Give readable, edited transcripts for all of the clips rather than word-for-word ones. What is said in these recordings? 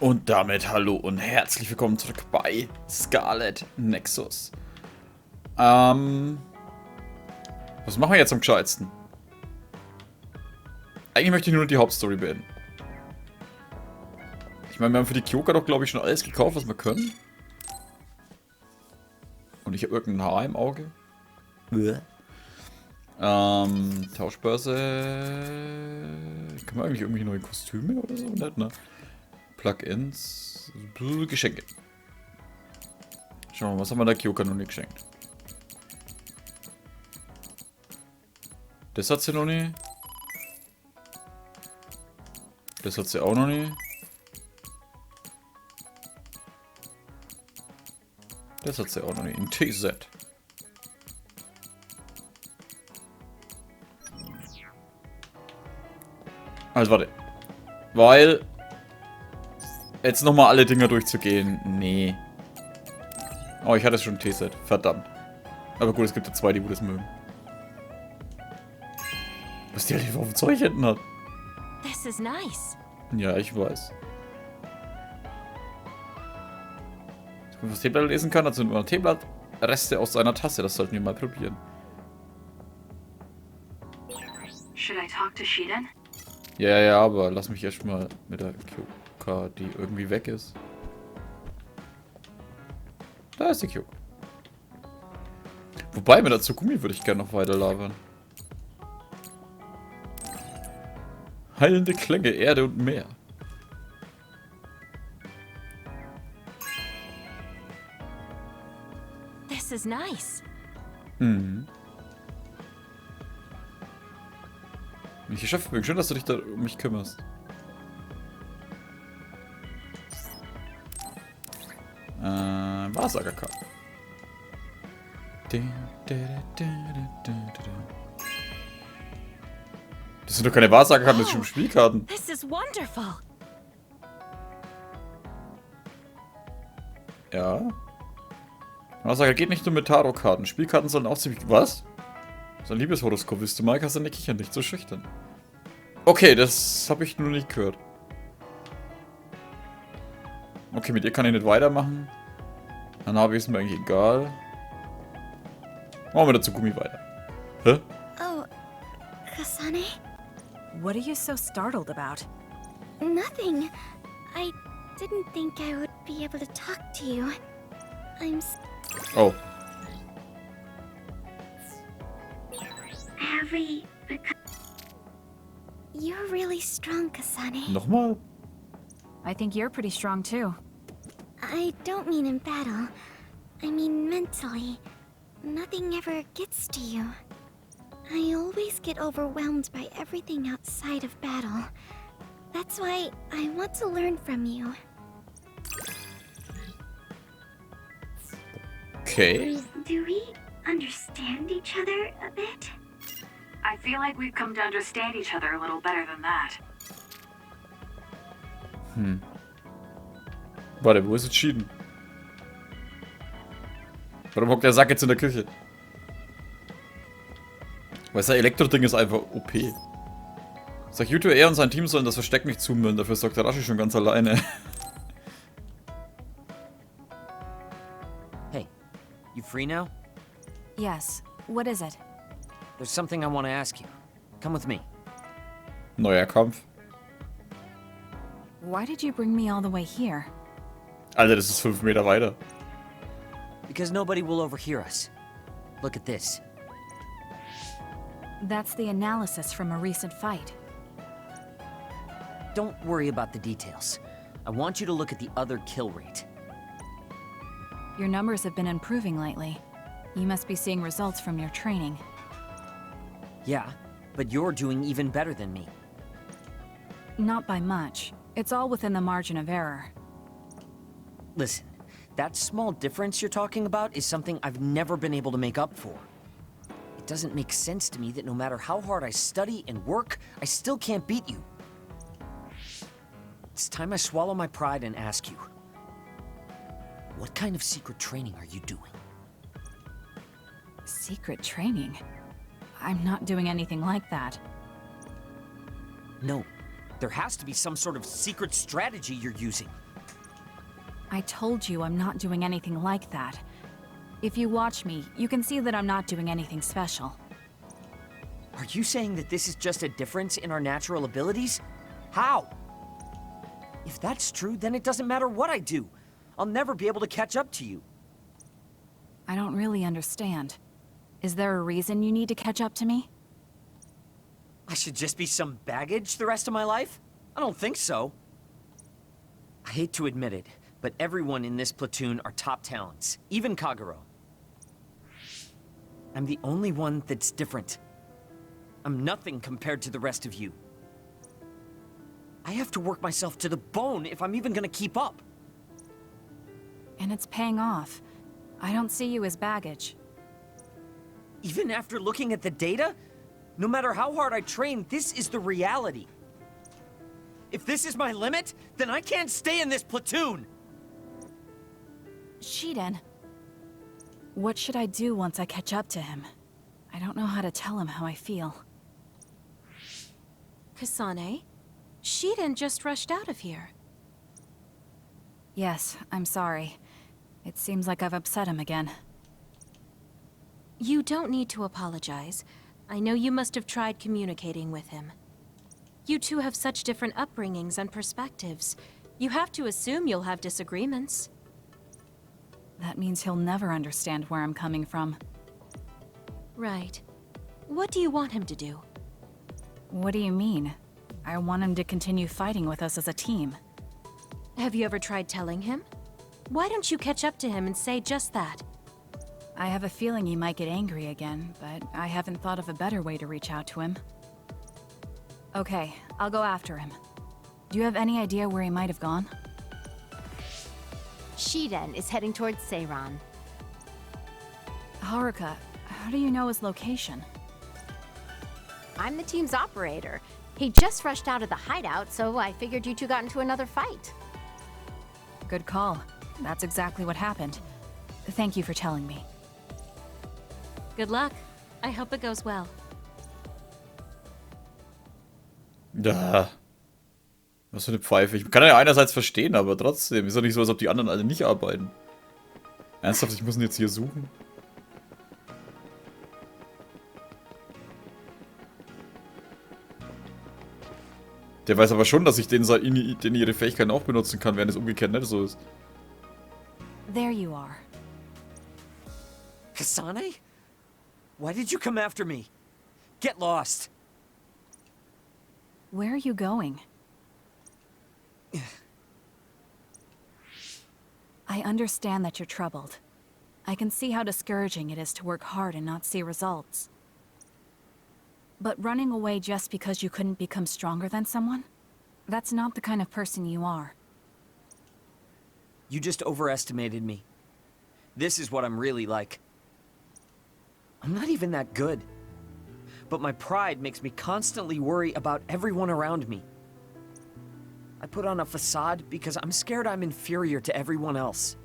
Und damit hallo und herzlich willkommen zurück bei Scarlet Nexus. Was machen wir jetzt am gescheitsten? Eigentlich möchte ich nur die Hauptstory beenden. Ich meine, wir haben für die Kyoka doch, glaube ich, schon alles gekauft, was wir können. Und ich habe irgendein Haar im Auge. Tauschbörse. Kann man eigentlich irgendwie neue Kostüme oder so? Nicht, ne? Plugins. Geschenke. Schauen wir mal, was haben wir der Kyoka noch nicht geschenkt? Das hat sie noch nie. Das hat sie auch noch nie. Das hat sie auch noch nie. Ein TZ. Also warte. Weil jetzt nochmal alle Dinger durchzugehen. Nee. Oh, ich hatte schon ein TZ. Verdammt. Aber gut, es gibt ja zwei, die das mögen. Was die halt auf dem Zeug hinten hat. This is nice. Ja, ich weiß. Wenn man das Teeblatt lesen kann, also nur ein Teeblatt, Reste aus seiner Tasse. Das sollten wir mal probieren. Should I talk to Shiden? Ja, aber lass mich erstmal mit der Kyoka, die irgendwie weg ist. Da ist die Kyoka. Wobei, mit der Tsukumi würde ich gerne noch weiter labern. Heilende Klänge, Erde und Meer. This is nice. Mhm. Ich geschafft bin. Schön, dass du dich da um mich kümmerst. Wahrsagerkarte. Das sind doch keine Wahrsagerkarten, das sind schon Spielkarten. This is wonderful. Ja. Wahrsager geht nicht nur mit Tarotkarten. Spielkarten sollen auch ziemlich... Was? So ein Liebeshoroskop, wisst du, Mike, hast du nicht kichern, nicht so schüchtern. Okay, das habe ich nur nicht gehört. Okay, mit ihr kann ich nicht weitermachen. Dann habe ich es mir eigentlich egal. Machen wir dazu Gummi weiter. Hä? Oh, Kasane? What are you so startled about? Nothing. I didn't think I would be able to talk to you. Oh. Have we become... You're really strong, Kasane. Nochmal? I think you're pretty strong too. I don't mean in battle. I mean mentally. Nothing ever gets to you. I always get overwhelmed by everything outside of battle. That's why I want to learn from you. Okay. Do we understand each other a bit? I feel like we've come to understand each other a little better than that. Warte, wo ist jetzt Shiden? Warum hockt der Sack jetzt in der Küche? Weil das Elektro-Ding ist einfach OP. Sag Yuto, er und sein Team sollen das Versteck nicht zumüllen, dafür ist Dr. Rashi schon ganz alleine. Hey, you free now? Yes. What is it? There's something I want to ask you. Come with me. Neuer Kampf. Why did you bring me all the way here? Alter, das ist 5 Meter weiter. Because nobody will overhear us. Look at this. That's the analysis from a recent fight. Don't worry about the details. I want you to look at the other kill rate. Your numbers have been improving lately. You must be seeing results from your training. Yeah, but you're doing even better than me. Not by much. It's all within the margin of error. Listen, that small difference you're talking about is something I've never been able to make up for. It doesn't make sense to me that no matter how hard I study and work, I still can't beat you. It's time I swallow my pride and ask you, what kind of secret training are you doing? Secret training? I'm not doing anything like that. No, there has to be some sort of secret strategy you're using. I told you I'm not doing anything like that. If you watch me, you can see that I'm not doing anything special. Are you saying that this is just a difference in our natural abilities? How? If that's true, then it doesn't matter what I do. I'll never be able to catch up to you. I don't really understand. Is there a reason you need to catch up to me? I should just be some baggage the rest of my life? I don't think so. I hate to admit it, but everyone in this platoon are top talents, even Kagero. I'm the only one that's different. I'm nothing compared to the rest of you. I have to work myself to the bone if I'm even gonna keep up. And it's paying off. I don't see you as baggage. Even after looking at the data? No matter how hard I train, this is the reality. If this is my limit, then I can't stay in this platoon! Shiden. What should I do once I catch up to him? I don't know how to tell him how I feel. Kasane? Shiden just rushed out of here. Yes, I'm sorry. It seems like I've upset him again. You don't need to apologize. I know you must have tried communicating with him. You two have such different upbringings and perspectives. You have to assume you'll have disagreements. That means he'll never understand where I'm coming from. Right. What do you want him to do? What do you mean? I want him to continue fighting with us as a team. Have you ever tried telling him? Why don't you catch up to him and say just that? I have a feeling he might get angry again, but I haven't thought of a better way to reach out to him. Okay, I'll go after him. Do you have any idea where he might have gone? Shiden is heading towards Seiran. Haruka, how do you know his location? I'm the team's operator. He just rushed out of the hideout, so I figured you two got into another fight. Good call. That's exactly what happened. Thank you for telling me. Good luck. I hope it goes well. Ja. Was für eine Pfeife. Ich kann ja einerseits verstehen, aber trotzdem. Ist doch nicht so, als ob die anderen alle nicht arbeiten. Ernsthaft, ich muss ihn jetzt hier suchen? Der weiß aber schon, dass ich den ihre Fähigkeiten auch benutzen kann, während es umgekehrt nicht so ist. There you are. Kasane? Why did you come after me? Get lost! Where are you going? I understand that you're troubled. I can see how discouraging it is to work hard and not see results. But running away just because you couldn't become stronger than someone? That's not the kind of person you are. You just overestimated me. This is what I'm really like. I'm not even that good. But my pride makes me constantly worry about everyone around me. I put on a facade because I'm scared I'm inferior to everyone else.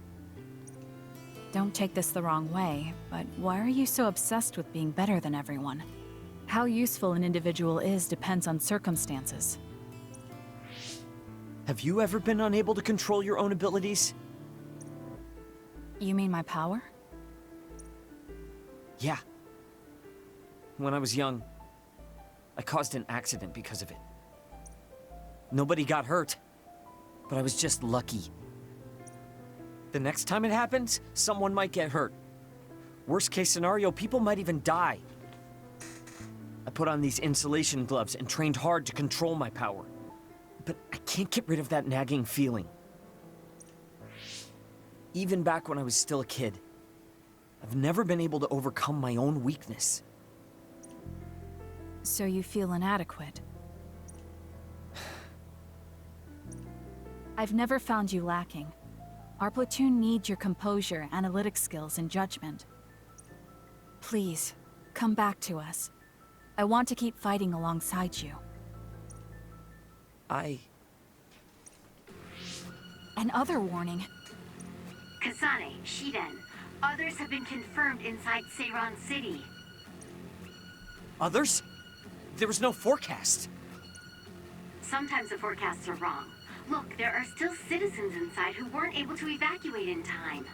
Don't take this the wrong way, but why are you so obsessed with being better than everyone? How useful an individual is depends on circumstances. Have you ever been unable to control your own abilities? You mean my power? Yeah. When I was young, I caused an accident because of it. Nobody got hurt, but I was just lucky. The next time it happens, someone might get hurt. Worst case scenario, people might even die. I put on these insulation gloves and trained hard to control my power. But I can't get rid of that nagging feeling. Even back when I was still a kid, I've never been able to overcome my own weakness. So you feel inadequate. I've never found you lacking. Our platoon needs your composure, analytic skills, and judgment. Please, come back to us. I want to keep fighting alongside you. Another warning. Kasane, Shiden, others have been confirmed inside Seiran City. Others? There was no forecast. Sometimes the forecasts are wrong. Look, there are still citizens inside who weren't able to evacuate in time.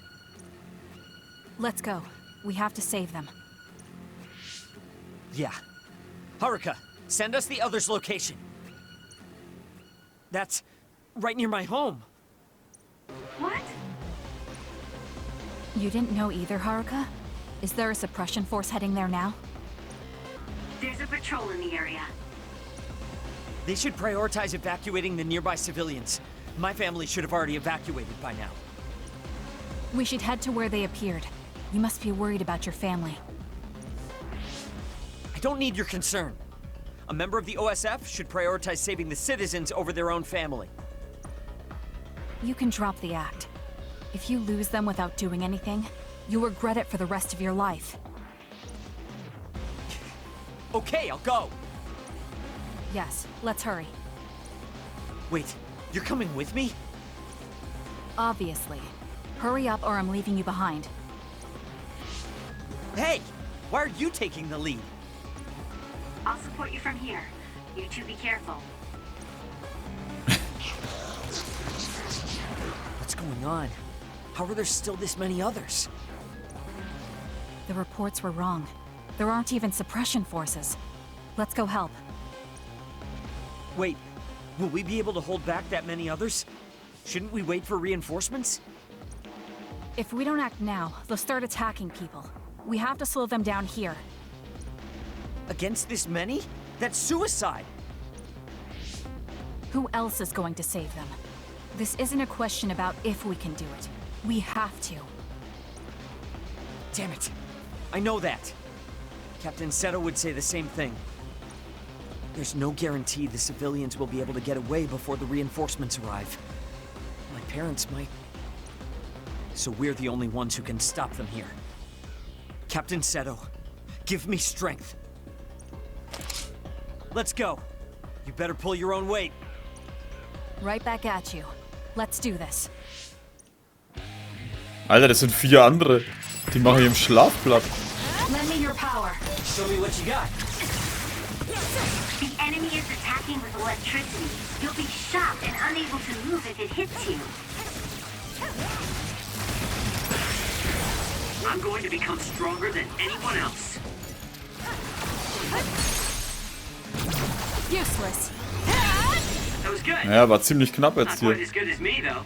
Let's go. We have to save them. Yeah. Haruka, send us the other's location. That's right near my home. What? You didn't know either, Haruka? Is there a suppression force heading there now? There's a patrol in the area. They should prioritize evacuating the nearby civilians. My family should have already evacuated by now. We should head to where they appeared. You must be worried about your family. I don't need your concern. A member of the OSF should prioritize saving the citizens over their own family. You can drop the act. If you lose them without doing anything, you'll regret it for the rest of your life. Okay, I'll go. Yes, let's hurry. Wait, you're coming with me? Obviously. Hurry up or I'm leaving you behind. Hey, why are you taking the lead? I'll support you from here. You two be careful. What's going on? How are there still this many others? The reports were wrong. There aren't even suppression forces. Let's go help. Wait, will we be able to hold back that many others? Shouldn't we wait for reinforcements? If we don't act now, they'll start attacking people. We have to slow them down here. Against this many? That's suicide! Who else is going to save them? This isn't a question about if we can do it. We have to. Damn it. I know that. Captain Seto would say the same thing. There's no guarantee the civilians will be able to get away before the reinforcements arrive. My parents might. So we're the only ones who can stop them here. Captain Seto, give me strength. Let's go. You better pull your own weight. Right back at you. Let's do this. Alter, das sind 4 andere. Die machen hier im Schlaf platt. Lend me your power. Show me what you got. The enemy is attacking with electricity. You'll be shocked and unable to move if it hits you. I'm going to become stronger than anyone else. Useless. That was good. Ja, war ziemlich knapp Not jetzt quite hier. as good as me, though.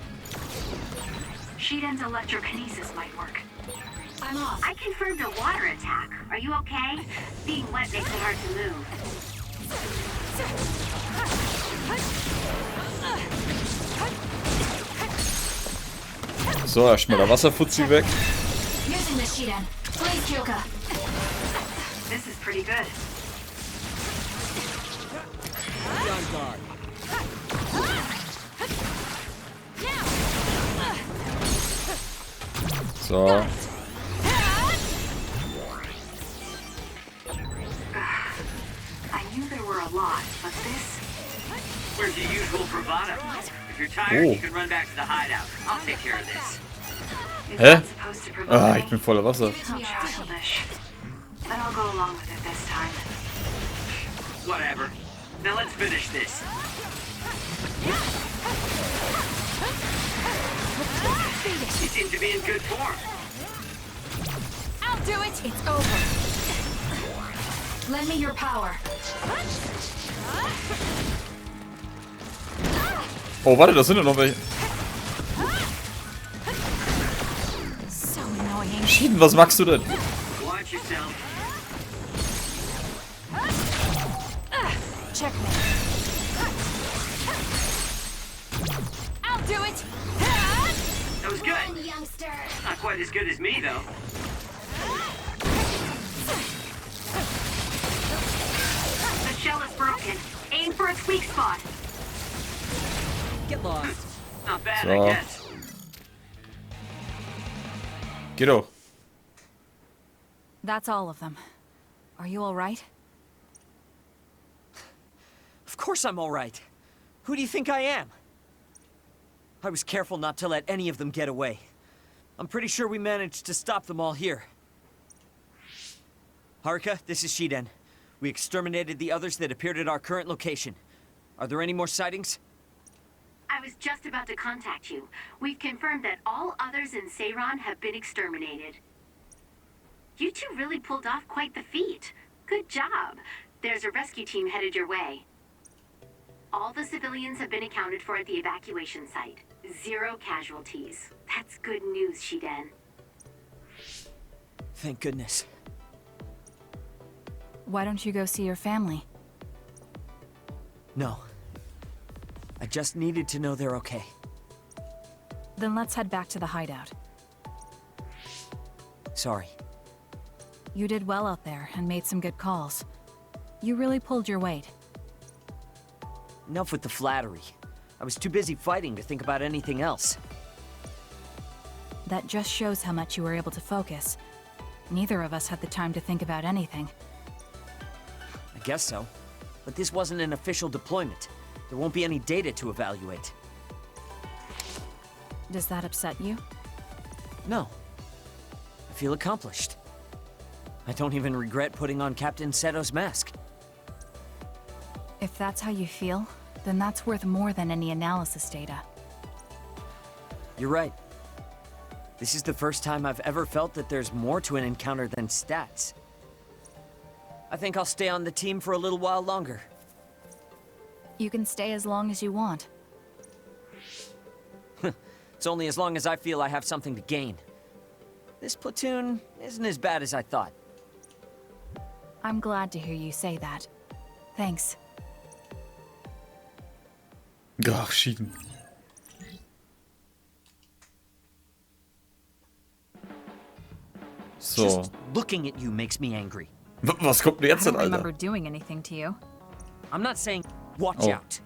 Shidens electrokinesis might work. I'm off. I confirmed a water attack. Are you okay? Being wet makes it hard to move. So, erstmal der Wasserfuzzi weg. Using the Shiden. Please, Kyoka. This is pretty good. So. I knew there were a lot, but this... Where's your usual bravado? If you're tired, Oh. you can run back to the hideout. I'll take care of this. It's Hä? not supposed to provoke Ah, me. ich bin voller Wasser. I'll childish. But I'll go along with it this time. Whatever. Now let's finish this. You seem to be in good form. I'll do it. It's over. Lend me your power. Oh, warte, da sind ja noch welche. So annoying. Schieden, was magst du denn? Watch yourself. Checkmate. I'll do it. That was good. Youngster. Not quite as good as me, though. The shell is broken. Aim for its weak spot. Get lost. Not bad, So. I guess. Geh doch. That's all of them. Are you all right? Of course I'm all right. Who do you think I am? I was careful not to let any of them get away. I'm pretty sure we managed to stop them all here. Haruka, this is Shiden. We exterminated the others that appeared at our current location. Are there any more sightings? I I was just about to contact you. We've confirmed that all others in Seiran have been exterminated. You two really pulled off quite the feat. Good job. There's a rescue team headed your way. All the civilians have been accounted for at the evacuation site. 0 casualties. That's good news, Shiden. Thank goodness. Why don't you go see your family? No. I just needed to know they're okay. Then let's head back to the hideout. Sorry. You did well out there and made some good calls. You really pulled your weight. Enough with the flattery. I was too busy fighting to think about anything else. That just shows how much you were able to focus. Neither of us had the time to think about anything. I guess so. But this wasn't an official deployment. There won't be any data to evaluate. Does that upset you? No. I feel accomplished. I don't even regret putting on Captain Seto's mask. If that's how you feel, then that's worth more than any analysis data. You're right. This is the first time I've ever felt that there's more to an encounter than stats. I think I'll stay on the team for a little while longer. You can stay as long as you want. It's only as long as I feel I have something to gain. This platoon isn't as bad as I thought. I'm glad to hear you say that. Thanks. Ach, Shiden. So. Just looking at you makes me angry. Was kommt denn I jetzt denn, don't Alter? remember doing anything to you. I'm not saying watch out.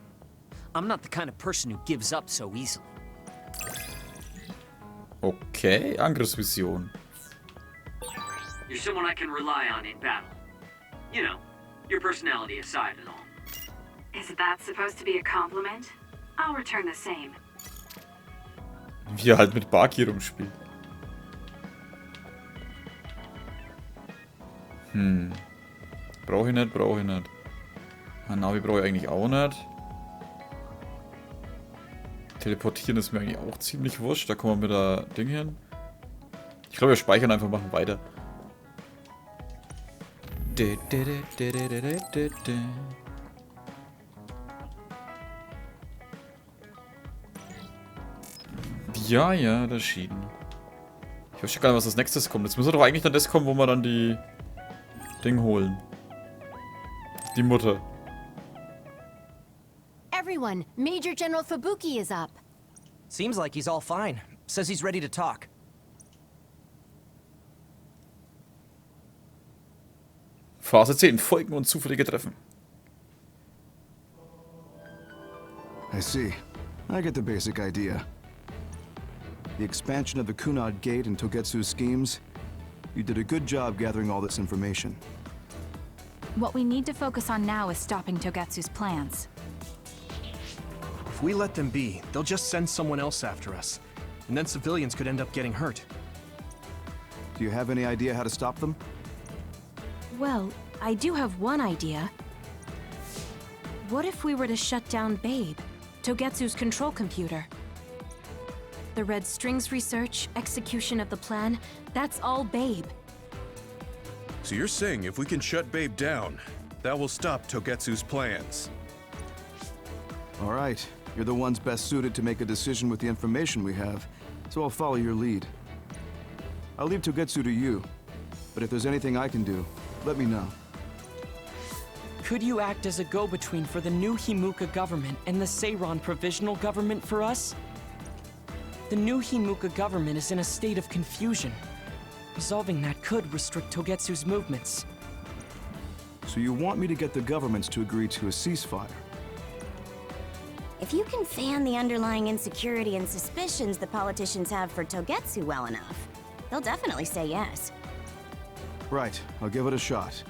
I'm not the kind of person who gives up so easily. Okay, Angriffsvision. You're someone I can rely on in battle. You know, your personality aside and all. Is that supposed to be a compliment? I'll return the same. Wie er halt mit Baki rumspielt. Brauche ich nicht, brauche ich nicht. Navi brauche ich eigentlich auch nicht. Teleportieren ist mir eigentlich auch ziemlich wurscht. Da kommen wir mit der Ding hin. Ich glaube, wir speichern einfach, machen weiter. Ja, ja, das Shiden. Ich weiß schon gar nicht, was als nächstes kommt. Jetzt müsste doch eigentlich dann das kommen, wo wir dann die Ding holen. Die Mutter. Everyone, Major General Fubuki is up. Seems like he's all fine. Says he's ready to talk. Phase 10. Folgen und zufällige Treffen. I see. I get the basic idea. The expansion of the Kunad Gate and Togetsu's schemes. You did a good job gathering all this information. What we need to focus on now is stopping Togetsu's plans. If we let them be, they'll just send someone else after us. And then civilians could end up getting hurt. Do you have any idea how to stop them? Well, I do have one idea. What if we were to shut down Babe, Togetsu's control computer? The Red Strings research, execution of the plan, that's all Babe. So you're saying if we can shut Babe down, that will stop Togetsu's plans? All right. You're the ones best suited to make a decision with the information we have, so I'll follow your lead. I'll leave Togetsu to you, but if there's anything I can do, let me know. Could you act as a go-between for the new Himuka government and the Seiran provisional government for us? The new Himuka government is in a state of confusion. Resolving that could restrict Togetsu's movements. So you want me to get the governments to agree to a ceasefire? If you can fan the underlying insecurity and suspicions the politicians have for Togetsu well enough, they'll definitely say yes. Right, I'll give it a shot.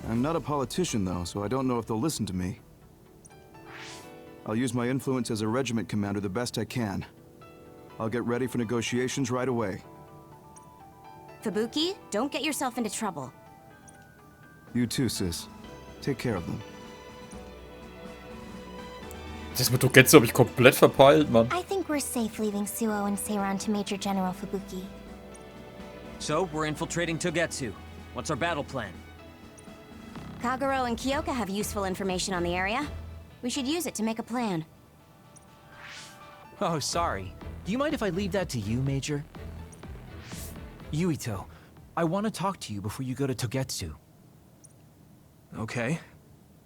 I'm not a politician though, so I don't know if they'll listen to me. I'll use my influence as a regiment commander the best I can. I'll get ready for negotiations right away. Fubuki, don't get yourself into trouble. You too, sis. Take care of them. Das mit Togetsu habe ich komplett verpeilt, Mann. I think we're safe leaving Suo and Seiran to Major General Fubuki. So, we're infiltrating Togetsu. What's our battle plan? Kagero and Kyoka have useful information on the area. We should use it to make a plan. Oh, sorry. Do you mind if I leave that to you, Major? Yuito, I want to talk to you before you go to Togetsu. Okay.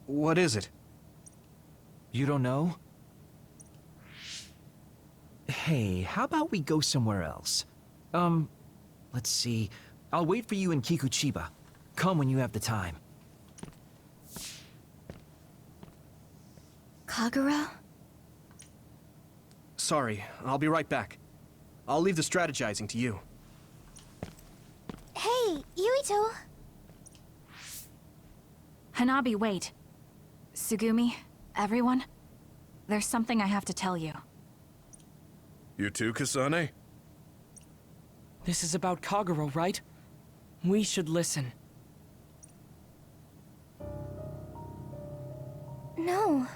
What is it? You don't know? Hey, how about we go somewhere else? Let's see. I'll wait for you in Kikuchiba. Come when you have the time. Kagero? Sorry, I'll be right back. I'll leave the strategizing to you. Hey, Yuito! Hanabi, wait. Sugumi, everyone, there's something I have to tell you. You too, Kasane? This is about Kagero, right? We should listen. No.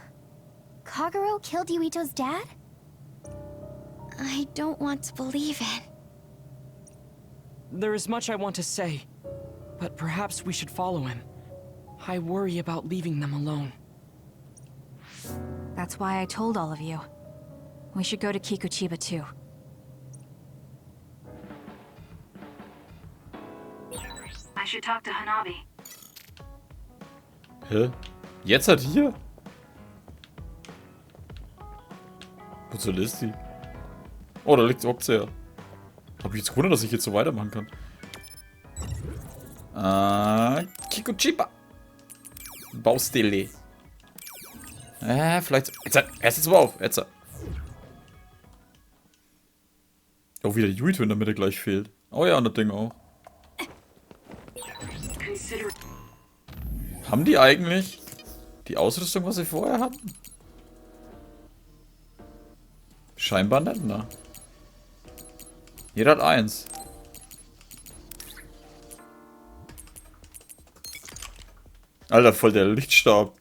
Kagero killed Yuito's dad? I don't want to believe it. There is much I want to say, but perhaps we should follow him. I worry about leaving them alone. That's why I told all of you. We should go to Kikuchiba too. I should talk to Hanabi. Hä? Jetzt hat hier? Wozu ist die? Oh, da liegt Okzea. Hab ich jetzt gewundert, dass ich jetzt so weitermachen kann. Kikuchiba. Baustelle. Vielleicht. Erst jetzt mal auf. Jetzt. Oh, wieder Yuito in der Mitte gleich fehlt. Oh ja, und das Ding auch. Haben die eigentlich die Ausrüstung, was sie vorher hatten? Scheinbar nicht, ne? Jeder hat eins. Alter, voll der Lichtstab.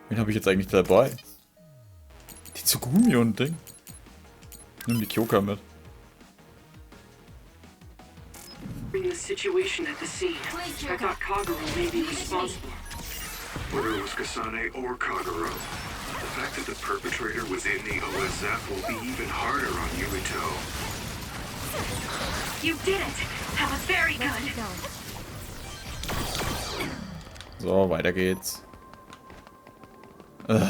Wen habe ich jetzt eigentlich dabei? Die Tsugumi und Ding. Nimm die Kyoka mit. The situation at the scene. I thought Kagero may be responsible. Whether it was Kasane or Kagero, the fact that the perpetrator was in the OSF will be even harder on Yuito. You did it! That was very good! So, weiter geht's.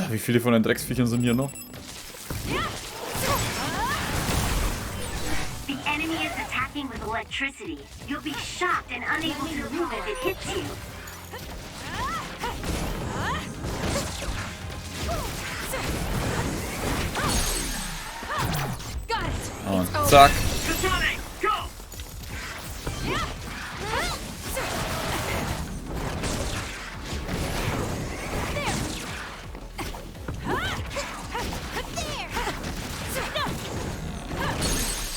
Wie viele von den Drecksviechern sind hier noch? The enemy is attacking with electricity. You'll be shocked and unable to move if it hits you. Und zack.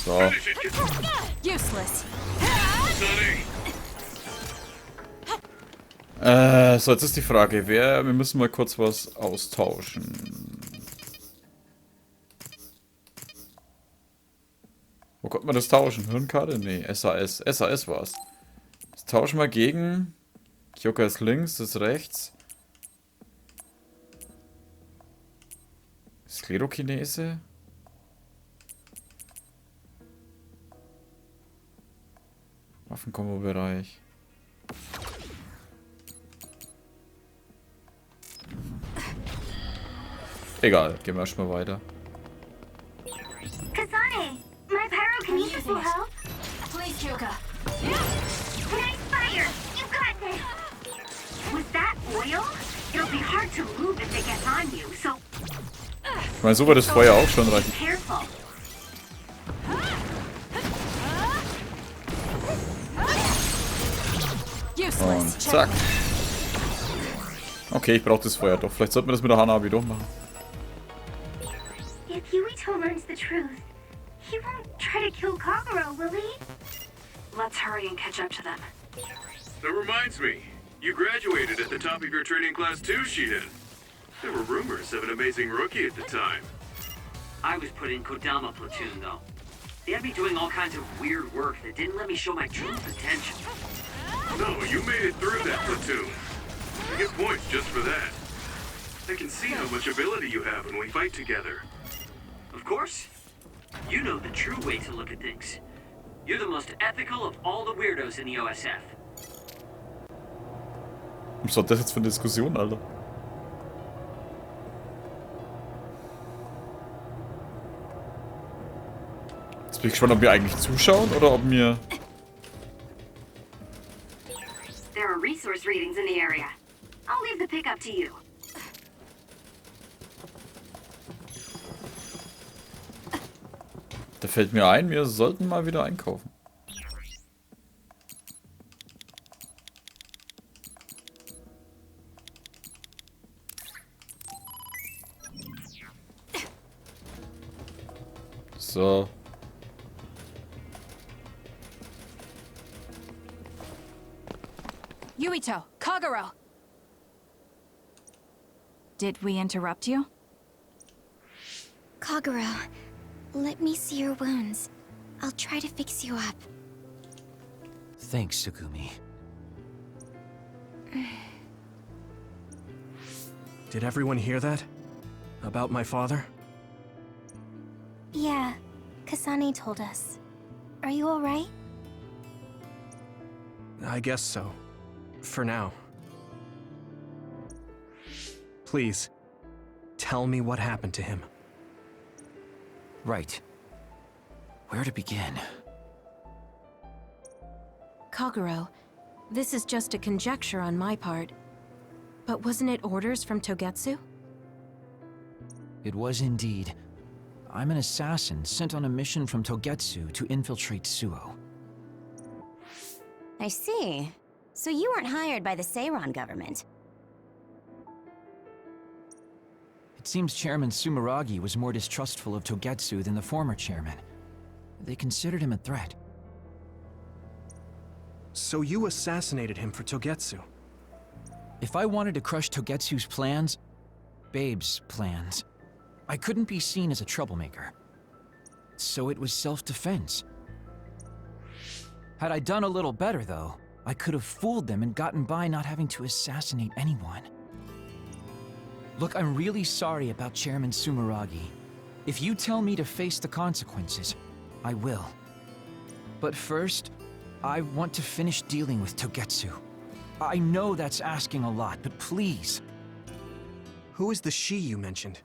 So. Useless. So, jetzt ist die Frage, wir müssen mal kurz was austauschen. Wo konnte man das tauschen? Hirnkarte? Nee, SAS. SAS war's. Das tauschen wir gegen... Kyoka ist links, das ist rechts. Sklerokinese. Waffenkombo-Bereich. Egal, gehen wir erstmal weiter. Kasane, my pyrokinesis will help. Please, Kyoka. Nice fire! You got this! With that oil, it'll be hard to move if it gets on you, so... Ich meine, so war das Feuer auch schon reichen. Careful. Und zack. Okay, ich brauche das Feuer doch. Vielleicht sollten wir das mit der Hanabi doch machen. If Yuito learns the truth, he won't try to kill Kagero, will he? Let's hurry and catch up to them. That reminds me, you graduated at the top of your training class too, Shiden. There were rumors of an amazing rookie at the time. I was put in Kodama platoon, though. They had me doing all kinds of weird work that didn't let me show my true potential. No, you made it through that platoon. I get points just for that. I can see how much ability you have when we fight together. Of course. You know the true way to look at things. You're the most ethical of all the weirdos in the OSF. Was war das jetzt für eine Diskussion, Alter? Jetzt bin ich gespannt, ob wir eigentlich zuschauen oder ob mir... There are resource readings in the area. I'll leave the pickup to you. Da fällt mir ein, wir sollten mal wieder einkaufen. So. Yuito, Kagero! Did we interrupt you? Kagero, let me see your wounds. I'll try to fix you up. Thanks, Tsugumi. Did everyone hear that? About my father? Yeah, Kasane told us. Are you alright? I guess so. For now. Please, tell me what happened to him. Right. Where to begin? Kagero, this is just a conjecture on my part. But wasn't it orders from Togetsu? It was indeed. I'm an assassin sent on a mission from Togetsu to infiltrate Suo. I see. So you weren't hired by the Seiran government. It seems Chairman Sumeragi was more distrustful of Togetsu than the former chairman. They considered him a threat. So you assassinated him for Togetsu? If I wanted to crush Togetsu's plans, Babe's plans, I couldn't be seen as a troublemaker. So it was self-defense. Had I done a little better, though, I could have fooled them and gotten by not having to assassinate anyone. Look, I'm really sorry about Chairman Sumeragi. If you tell me to face the consequences, I will. But first, I want to finish dealing with Togetsu. I know that's asking a lot, but please. Who is the she you mentioned?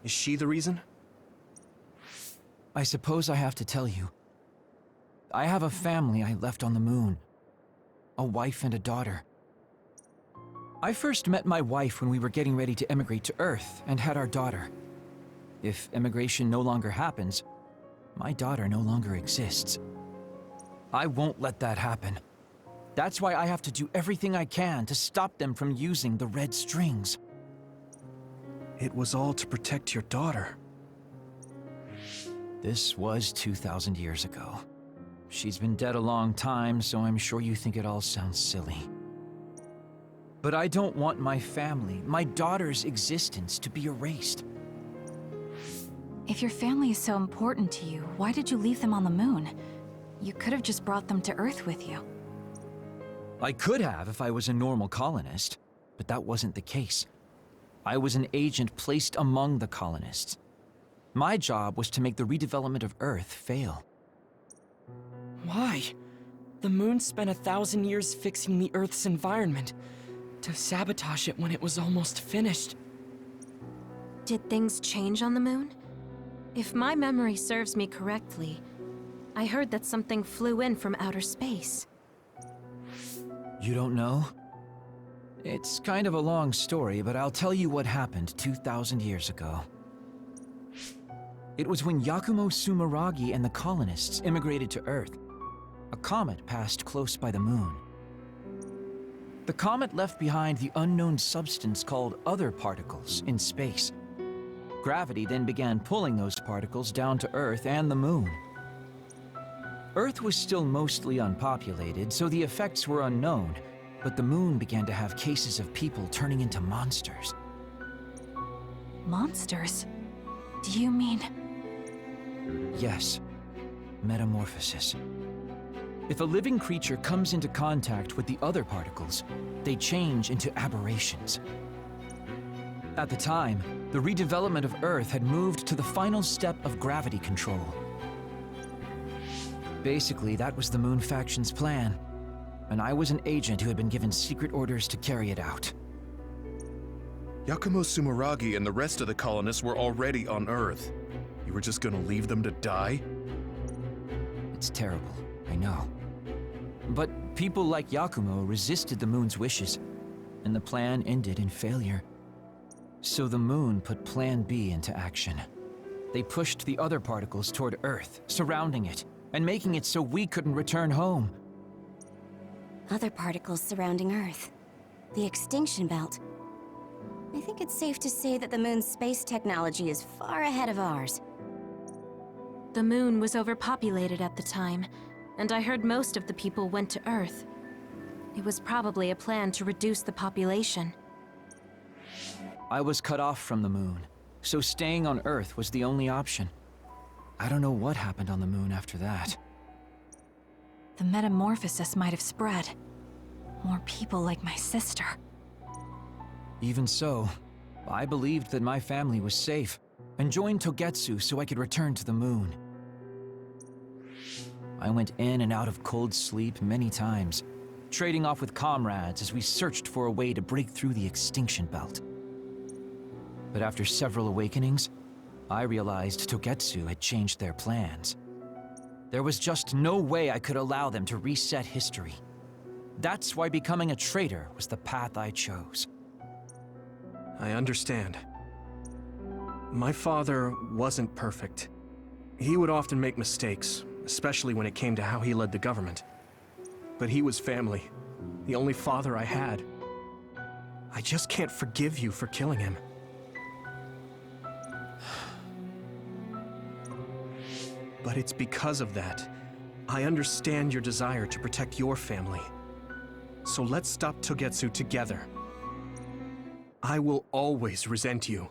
Is she the reason? I suppose I have to tell you. I have a family I left on the moon. A wife and a daughter. I first met my wife when we were getting ready to emigrate to Earth and had our daughter. If emigration no longer happens, my daughter no longer exists. I won't let that happen. That's why I have to do everything I can to stop them from using the red strings. It was all to protect your daughter. This was 2,000 years ago. She's been dead a long time, so I'm sure you think it all sounds silly. But I don't want my family, my daughter's existence to be erased. If your family is so important to you, why did you leave them on the moon? You could have just brought them to Earth with you. I could have if I was a normal colonist, but that wasn't the case. I was an agent placed among the colonists. My job was to make the redevelopment of Earth fail. Why? The moon spent 1,000 years fixing the Earth's environment, to sabotage it when it was almost finished. Did things change on the moon? If my memory serves me correctly, I heard that something flew in from outer space. You don't know? It's kind of a long story, but I'll tell you what happened 2,000 years ago. It was when Yakumo Sumeragi and the colonists immigrated to Earth. A comet passed close by the moon. The comet left behind the unknown substance called other particles in space. Gravity then began pulling those particles down to Earth and the moon. Earth was still mostly unpopulated, so the effects were unknown, but the moon began to have cases of people turning into monsters. Monsters? Do you mean... Yes. Metamorphosis. If a living creature comes into contact with the other particles, they change into aberrations. At the time, the redevelopment of Earth had moved to the final step of gravity control. Basically, that was the Moon Faction's plan, and I was an agent who had been given secret orders to carry it out. Yakumo Sumeragi and the rest of the colonists were already on Earth. You were just gonna leave them to die? It's terrible, I know. But people like Yakumo resisted the Moon's wishes, and the plan ended in failure. So the Moon put Plan B into action. They pushed the other particles toward Earth, surrounding it, and making it so we couldn't return home. Other particles surrounding Earth. The extinction belt. I think it's safe to say that the Moon's space technology is far ahead of ours. The Moon was overpopulated at the time, and I heard most of the people went to Earth. It was probably a plan to reduce the population. I was cut off from the Moon, so staying on Earth was the only option. I don't know what happened on the Moon after that. The metamorphosis might have spread. More people like my sister. Even so, I believed that my family was safe, and joined Togetsu so I could return to the Moon. I went in and out of cold sleep many times, trading off with comrades as we searched for a way to break through the extinction belt. But after several awakenings, I realized Togetsu had changed their plans. There was just no way I could allow them to reset history. That's why becoming a traitor was the path I chose. I understand. My father wasn't perfect. He would often make mistakes, especially when it came to how he led the government. But he was family, the only father I had. I just can't forgive you for killing him. But it's because of that. I understand your desire to protect your family. So let's stop Togetsu together. I will always resent you.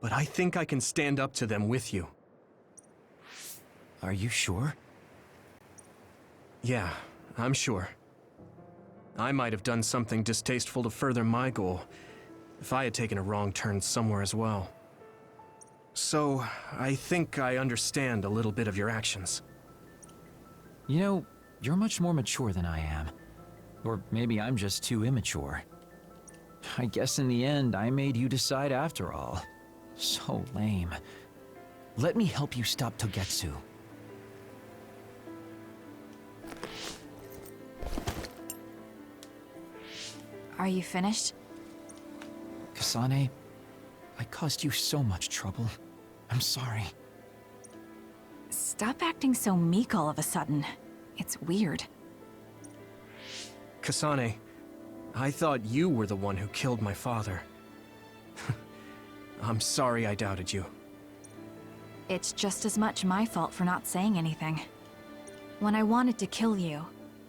But I think I can stand up to them with you. Are you sure? Yeah, I'm sure. I might have done something distasteful to further my goal, if I had taken a wrong turn somewhere as well. So, I think I understand a little bit of your actions. You know, you're much more mature than I am. Or maybe I'm just too immature. I guess in the end, I made you decide after all. So lame. Let me help you stop Togetsu. Are you finished? Kasane, I caused you so much trouble. I'm sorry. Stop acting so meek all of a sudden. It's weird. Kasane, I thought you were the one who killed my father. I'm sorry I doubted you. It's just as much my fault for not saying anything. When I wanted to kill you,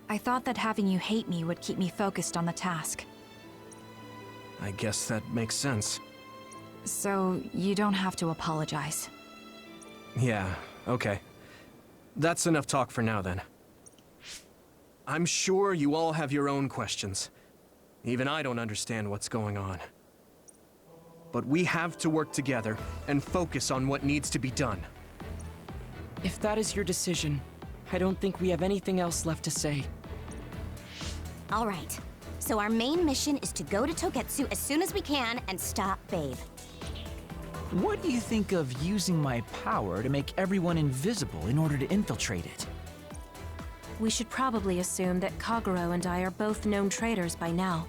I thought that having you hate me would keep me focused on the task. I guess that makes sense. So, you don't have to apologize. Yeah, okay. That's enough talk for now, then. I'm sure you all have your own questions. Even I don't understand what's going on. But we have to work together and focus on what needs to be done. If that is your decision, I don't think we have anything else left to say. All right. So our main mission is to go to Togetsu as soon as we can and stop Babe. What do you think of using my power to make everyone invisible in order to infiltrate it? We should probably assume that Kagero and I are both known traitors by now.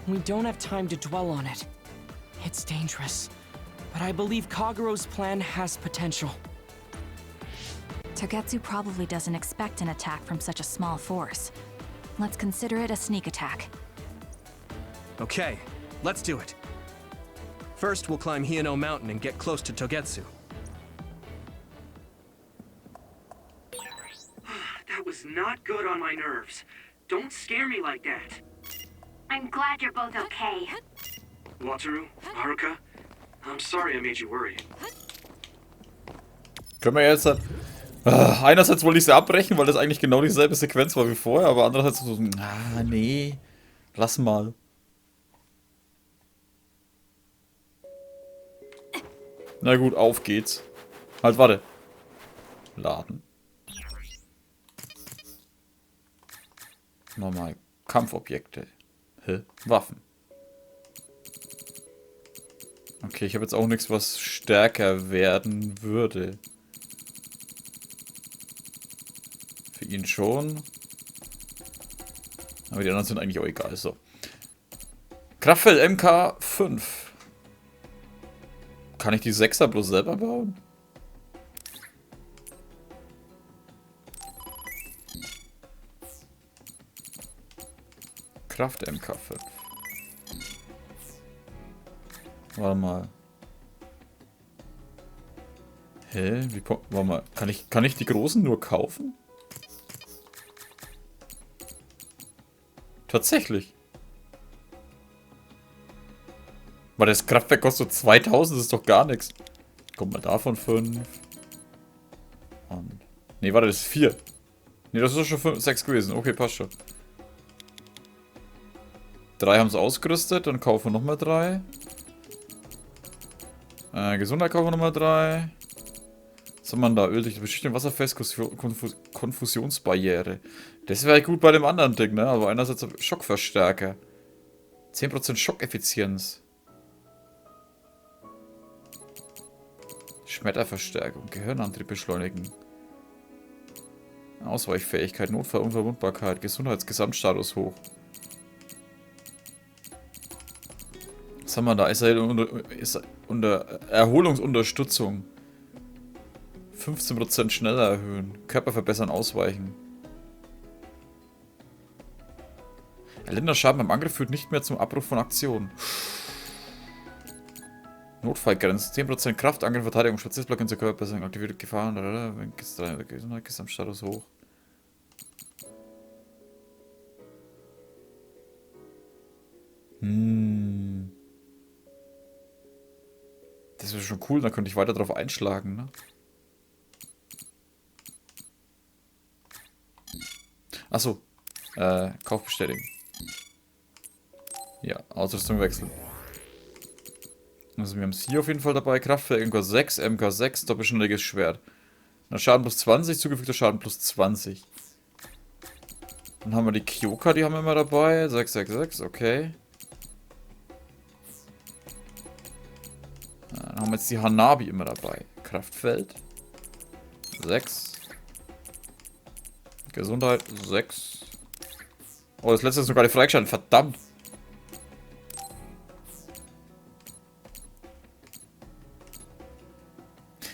We don't have time to dwell on it. It's dangerous. But I believe Kagero's plan has potential. Togetsu probably doesn't expect an attack from such a small force. Let's consider it a sneak attack. Okay, let's do it. First, we'll climb Hiyano Mountain and get close to Togetsu. That was not good on my nerves. Don't scare me like that. I'm glad you're both okay. Wataru, Haruka, I'm sorry I made you worry. Können wir jetzt einerseits wollte ich sie abbrechen, weil das eigentlich genau dieselbe Sequenz war wie vorher, aber andererseits so, nee, lass mal. Na gut, auf geht's. Halt, warte. Laden. Nochmal. Kampfobjekte. Hä? Waffen. Okay, ich habe jetzt auch nichts, was stärker werden würde. Für ihn schon. Aber die anderen sind eigentlich auch egal. So. Kraftfeld MK5. Kann ich die 6er bloß selber bauen? Kraft MK5. Warte mal. Hä? Wie kommt. Warte mal. Kann ich die großen nur kaufen? Tatsächlich. Weil das Kraftwerk kostet 2000, das ist doch gar nichts. Kommt mal davon 5. Und. Nee, warte, das ist 4. Nee, das ist doch schon 6 gewesen. Okay, passt schon. 3 haben es ausgerüstet, dann kaufen wir nochmal 3. Gesundheit kaufen wir nochmal 3. Was haben wir da? Öl durch die Beschichtung, wasserfest, Konfusionsbarriere. Das wäre gut bei dem anderen Ding, ne? Aber einerseits Schockverstärker. 10% Schockeffizienz. Schmetterverstärkung, Gehirnantrieb beschleunigen. Ausweichfähigkeit, Notfall, Unverwundbarkeit, Gesundheitsgesamtstatus hoch. Was haben wir da? Ist unter Erholungsunterstützung. 15% schneller erhöhen. Körper verbessern, ausweichen. Erlittender Schaden beim Angriff führt nicht mehr zum Abbruch von Aktionen. Notfallgrenzen. 10% Kraft, Angriff, Verteidigung, Spaziersblock in der Körperbesserung, aktivierte Gefahren, Gesamtstatus hoch. Das wäre schon cool, dann könnte ich weiter drauf einschlagen, ne? Achso. Kauf bestätigen. Ja, Ausrüstung wechseln. Also wir haben es hier auf jeden Fall dabei. Kraftwerk MK6, MK6, doppelschnelliges Schwert. Dann Schaden plus 20, zugefügter Schaden plus 20. Dann haben wir die Kyoka, die haben wir immer dabei. 666, okay. Dann haben wir jetzt die Hanabi immer dabei. Kraftfeld. 6. Gesundheit. 6. Oh, das letzte ist sogar die freigeschaltet. Verdammt.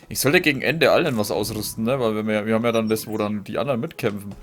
Ich sollte gegen Ende allen was ausrüsten, ne? Weil wir haben ja dann das, wo dann die anderen mitkämpfen.